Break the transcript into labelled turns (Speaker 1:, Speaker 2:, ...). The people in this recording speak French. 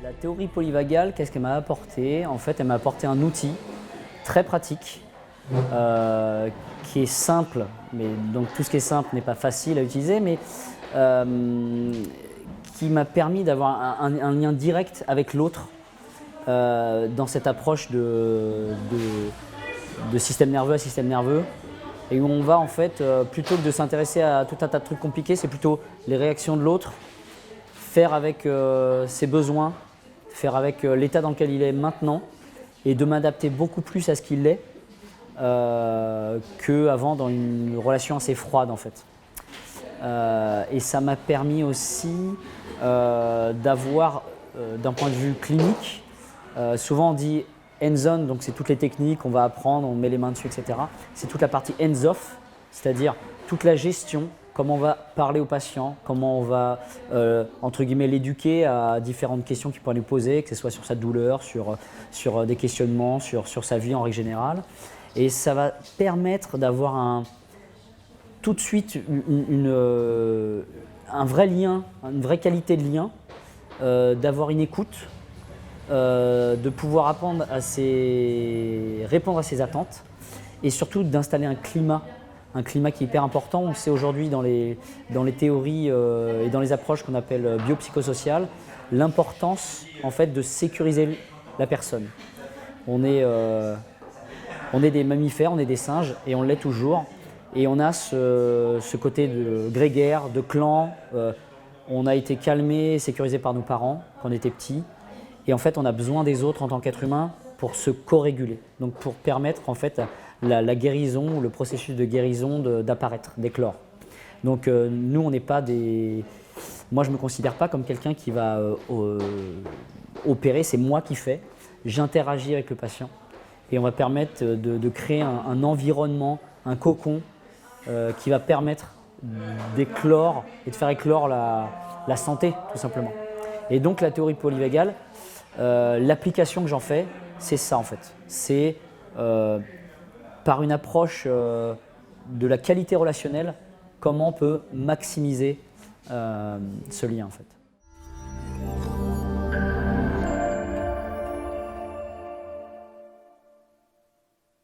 Speaker 1: La théorie polyvagale, qu'est-ce qu'elle m'a apporté? En fait, elle m'a apporté un outil très pratique, qui est simple, mais donc tout ce qui est simple n'est pas facile à utiliser, mais qui m'a permis d'avoir un lien direct avec l'autre dans cette approche de système nerveux à système nerveux, et où on va en fait, plutôt que de s'intéresser à tout un tas de trucs compliqués, c'est plutôt les réactions de l'autre, faire avec ses besoins, faire avec l'état dans lequel il est maintenant, et de m'adapter beaucoup plus à ce qu'il est qu'avant dans une relation assez froide en fait. Et ça m'a permis aussi d'avoir, d'un point de vue clinique, souvent on dit hands-on, donc c'est toutes les techniques, on va apprendre, on met les mains dessus, etc. C'est toute la partie hands-off, c'est-à-dire toute la gestion, comment on va parler au patient, comment on va, entre guillemets, l'éduquer à différentes questions qu'il pourrait lui poser, que ce soit sur sa douleur, sur des questionnements, sur sa vie en règle générale. Et ça va permettre d'avoir tout de suite un vrai lien, une vraie qualité de lien, d'avoir une écoute, de pouvoir répondre à ses attentes, et surtout d'installer un climat qui est hyper important. On sait aujourd'hui dans les théories et dans les approches qu'on appelle biopsychosociales, l'importance en fait de sécuriser la personne. On est des mammifères, on est des singes, et on l'est toujours. Et on a ce côté de grégaire, de clan. On a été calmé, sécurisé par nos parents quand on était petits. Et en fait, on a besoin des autres en tant qu'être humain pour se co-réguler. Donc pour permettre en fait la guérison, le processus de guérison d'apparaître, d'éclore. Donc nous, on n'est pas des... Moi, je ne me considère pas comme quelqu'un qui va opérer, c'est moi qui fais. J'interagis avec le patient. Et on va permettre de créer un environnement, un cocon qui va permettre d'éclore et de faire éclore la santé, tout simplement. Et donc la théorie polyvagale, l'application que j'en fais, c'est ça en fait. C'est par une approche de la qualité relationnelle, comment on peut maximiser ce lien en fait.